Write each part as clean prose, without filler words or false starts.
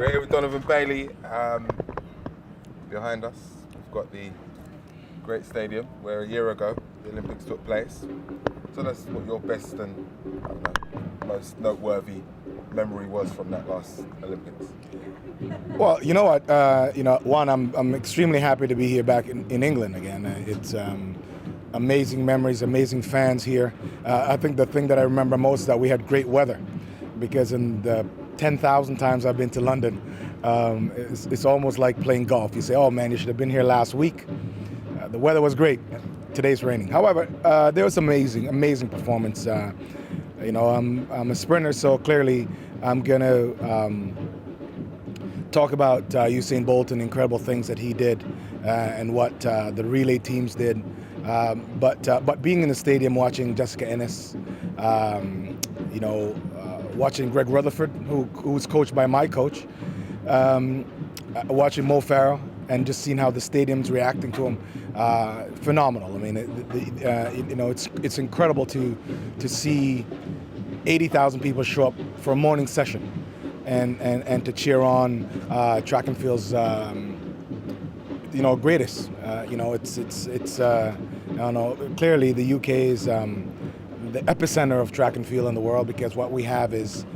We're here with Donovan Bailey. Behind us, we've got the great stadium where a year ago the Olympics took place. Tell us what your best and most noteworthy memory was from that last Olympics. Well, you know what? One, I'm extremely happy to be here back in England again. It's amazing memories, amazing fans here. I think the thing that I remember most is that we had great weather, because in the 10,000 times I've been to London, it's almost like playing golf. You say, oh man, you should have been here last week. The weather was great. Today's raining. However, there was amazing performance. I'm a sprinter, so clearly I'm gonna talk about Usain Bolt and incredible things that he did and what the relay teams did. But being in the stadium, watching Jessica Ennis, watching Greg Rutherford, who was coached by my coach, watching Mo Farah, and just seeing how the stadium's reacting to him, phenomenal. I mean, it's incredible to see 80,000 people show up for a morning session, and to cheer on track and field's greatest. Clearly the UK is the epicenter of track and field in the world, because what we have is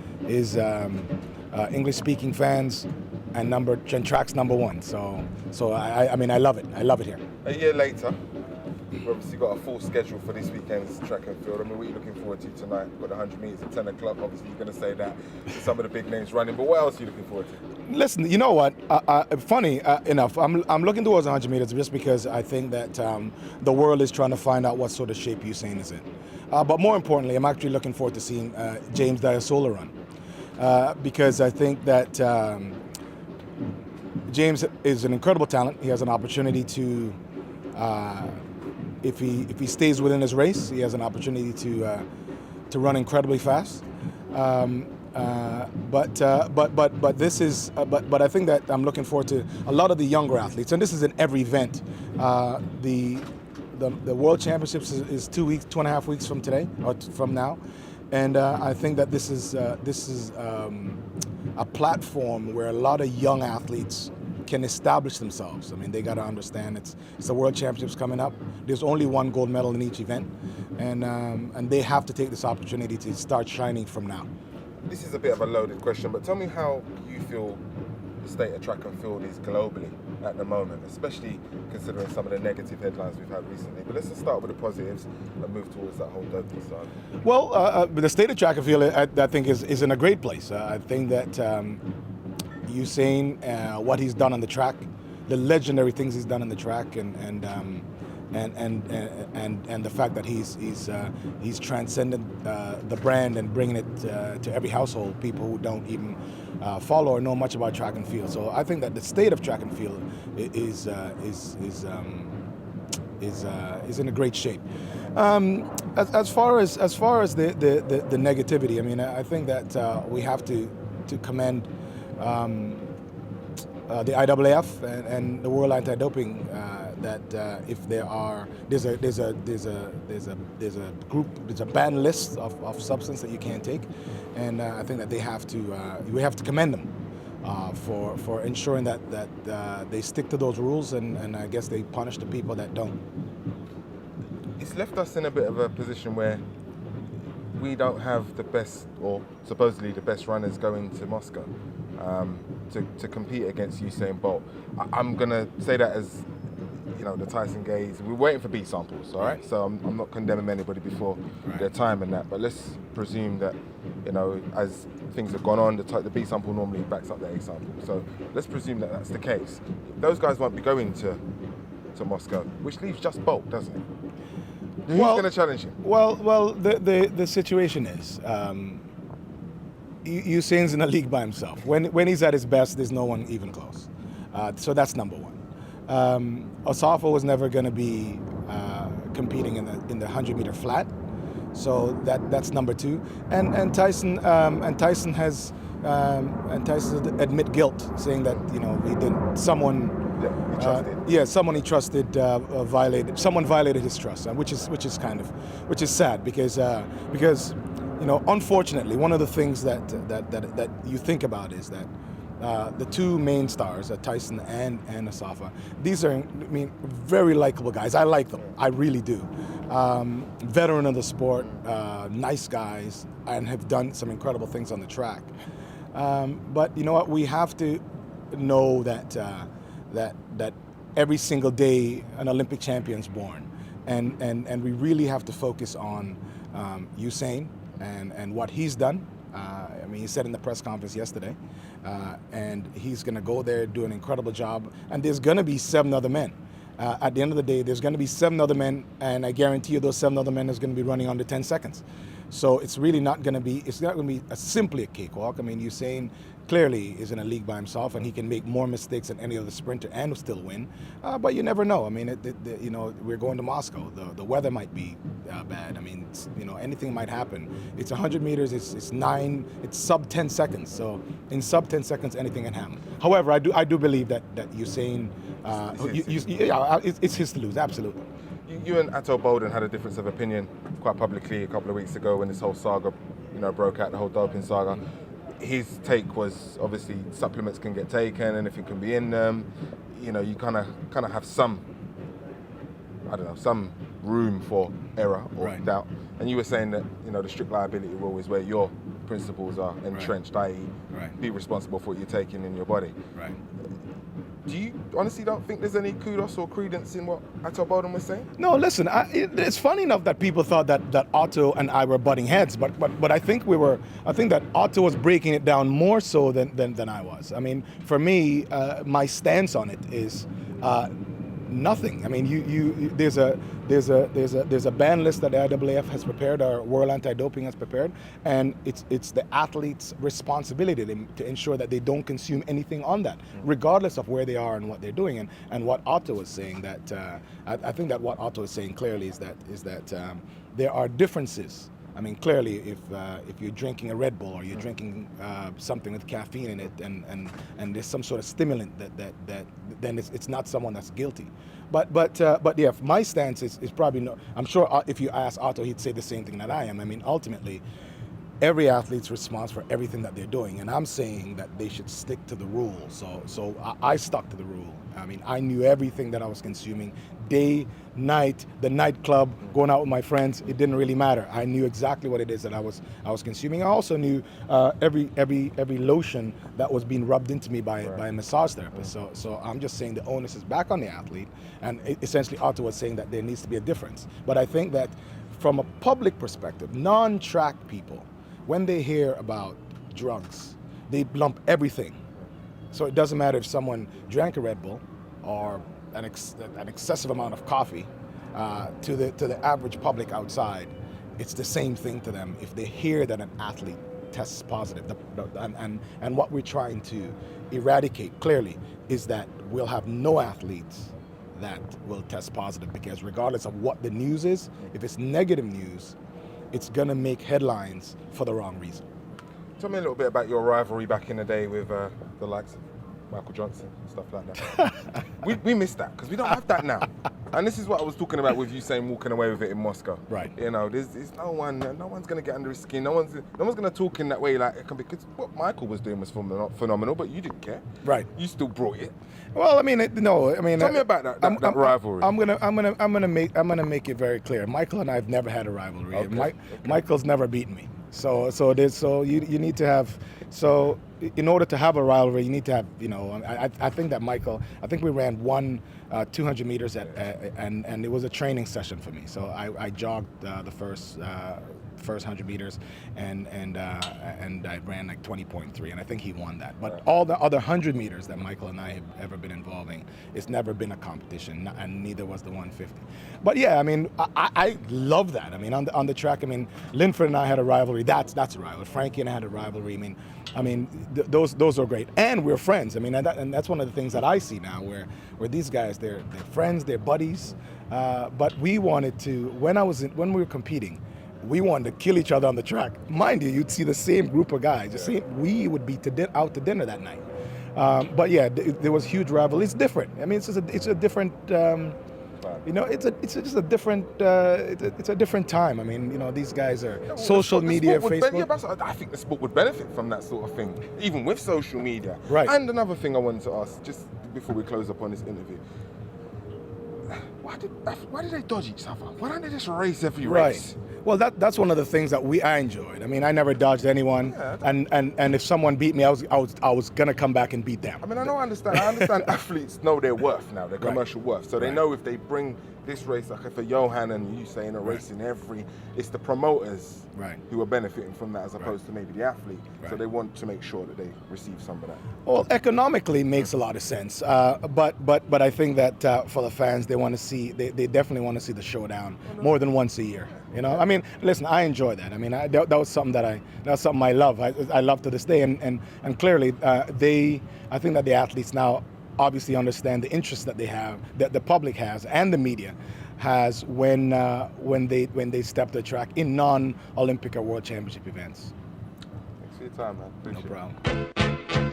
English-speaking fans and track's number one. So I love it. I love it here. A year later, we've obviously got a full schedule for this weekend's track and field. I mean, what are you looking forward to tonight? We've got the 100 metres at 10 o'clock. Obviously, you're going to say that some of the big names running, but what else are you looking forward to? Listen, you know what? Funny enough, I'm looking towards 100 metres just because I think that the world is trying to find out what sort of shape Usain is in. But more importantly, I'm actually looking forward to seeing James Diasola run, because I think that James is an incredible talent. He has an opportunity to, if he stays within his race, he has an opportunity to run incredibly fast. But I think that I'm looking forward to a lot of the younger athletes, and this is in every event. The World Championships is 2.5 weeks from today, or from now, and I think that this is a platform where a lot of young athletes can establish themselves. I mean, they got to understand it's the World Championships coming up. There's only one gold medal in each event, and they have to take this opportunity to start shining from now. This is a bit of a loaded question, but tell me how you feel the state of track and field is globally at the moment, especially considering some of the negative headlines we've had recently. But let's just start with the positives and move towards that whole doping side. Well, the state of track and field, I think, is in a great place. I think that Usain, what he's done on the track, the legendary things he's done on the track, and the fact that he's transcended the brand and bringing it to every household, people who don't even follow or know much about track and field. So I think that the state of track and field is in a great shape. As far as the negativity, I mean, I think that we have to commend the IAAF and the World Anti-Doping, that if there's a banned list of substance that you can't take, and I think that we have to commend them for ensuring that they stick to those rules, and I guess they punish the people that don't. It's left us in a bit of a position where we don't have the best, or supposedly the best runners going to Moscow to compete against Usain Bolt. I'm going to say that as, the Tyson Gaze. We're waiting for B samples, all right? So I'm not condemning anybody before their time and that, but let's presume that, as things have gone on, the B sample normally backs up the A sample. So let's presume that that's the case. Those guys won't be going to Moscow, which leaves just Bolt, doesn't it? Who's going to challenge him? Well, the situation is, Usain's in a league by himself. When he's at his best, there's no one even close. So that's number one. Osafo was never going to be competing in the 100-meter flat, so that's number two. And Tyson has admit guilt, saying that he didn't. Someone he trusted violated. Someone violated his trust, which is sad because unfortunately, one of the things that you think about is that the two main stars, Tyson and Asafa, these are, very likable guys. I like them. I really do. Veteran of the sport, nice guys, and have done some incredible things on the track. But you know what? We have to know that that every single day an Olympic champion's born, and we really have to focus on Usain and what he's done. He said in the press conference yesterday, and he's going to go there, do an incredible job, and there's going to be 7 other men. At the end of the day, there's going to be 7 other men, and I guarantee you those 7 other men is going to be running under 10 seconds. So it's really not going to be, simply a cakewalk. Usain clearly is in a league by himself, and he can make more mistakes than any other sprinter and still win. But you never know. We're going to Moscow. The weather might be bad. Anything might happen. It's 100 meters. It's sub 10 seconds. So in sub 10 seconds, anything can happen. However, I do believe that Usain, it's his to lose. Absolutely. You and Ato Boldon had a difference of opinion quite publicly a couple of weeks ago when this whole saga, broke out, the whole doping saga. His take was obviously supplements can get taken, anything can be in them. You kind of have some, some room for error or doubt. And you were saying that the strict liability rule is where your principles are entrenched, i.e., be responsible for what you're taking in your body. Right. Do you honestly don't think there's any kudos or credence in what Ato Boldon was saying? No, listen. It's funny enough that people thought that Otto and I were butting heads, but I think I think that Otto was breaking it down more so than I was. For me, my stance on it is nothing. There's a ban list that the IAAF has prepared, our World Anti-Doping has prepared, and it's the athlete's responsibility to ensure that they don't consume anything on that, regardless of where they are and what they're doing. And what Otto was saying, that I think that what Otto is saying clearly is that there are differences. Clearly, if you're drinking a Red Bull or you're drinking something with caffeine in it, and there's some sort of stimulant that then it's not someone that's guilty. But yeah, my stance is probably no. I'm sure if you ask Otto, he'd say the same thing that I am. Ultimately, every athlete's responsible for everything that they're doing, and I'm saying that they should stick to the rule. So I stuck to the rule. I knew everything that I was consuming, day, night, the nightclub, going out with my friends. It didn't really matter. I knew exactly what it is that I was consuming. I also knew every lotion that was being rubbed into me by a massage therapist. So I'm just saying the onus is back on the athlete, and essentially Otto was saying that there needs to be a difference. But I think that from a public perspective, non-track people, when they hear about drugs, they lump everything. So it doesn't matter if someone drank a Red Bull or an excessive amount of coffee. To the average public outside, it's the same thing to them if they hear that an athlete tests positive. And what we're trying to eradicate clearly is that we'll have no athletes that will test positive, because regardless of what the news is, if it's negative news, it's going to make headlines for the wrong reason. Tell me a little bit about your rivalry back in the day with the likes of Michael Johnson, stuff like that. we missed that because we don't have that now. And this is what I was talking about with you saying walking away with it in Moscow. Right. There's no one's going to get under his skin. No one's going to talk in that way like it can be, because what Michael was doing was phenomenal, but you didn't care. Right. You still brought it. Well, no. Tell me about that rivalry. I'm gonna make it very clear. Michael and I have never had a rivalry. Okay. Michael's never beaten me. So you need to have. So in order to have a rivalry, you need to have. I think that Michael. I think we ran 200 meters and it was a training session for me. So I jogged the first 100 meters and I ran like 20.3, and I think he won that. But all the other 100 meters that Michael and I have ever been involving, it's never been a competition, and neither was the 150. But yeah, I love that. On the track, Linford and I had a rivalry. That's a rivalry. Frankie and I had a rivalry. Those are great, and we're friends. And that's one of the things that I see now, where these guys, they're friends, they're buddies. But we wanted to, when we were competing, we wanted to kill each other on the track. Mind you, you'd see the same group of guys. We would be out to dinner that night. But yeah, there was huge rivalry. It's different. It's a different fan. You know, it's just a different it's a different time. I mean, you know, these guys are social media, Facebook. I think the sport would benefit from that sort of thing, even with social media. Right. And another thing I wanted to ask, just before we close up on this interview, why did they dodge each other? Why don't they just race every race? Right. Well, that's one of the things that I enjoyed. I mean, I never dodged anyone, and if someone beat me, I was gonna come back and beat them. I mean, I understand athletes know their worth now, their commercial worth. So they know if they bring this race, like for Johan and you saying a race in it's the promoters who are benefiting from that as opposed to maybe the athlete. So they want to make sure that they receive some of that. Well, economically makes a lot of sense, but I think that for the fans, they want to see, they definitely want to see the showdown more than once a year. You know, I mean, listen, I enjoy that. I mean, that was something I love. I love to this day, and clearly I think that the athletes now obviously understand the interest that they have, that the public has, and the media has when they step the track in non-Olympic or World Championship events. Thanks for your time, man. Appreciate No problem.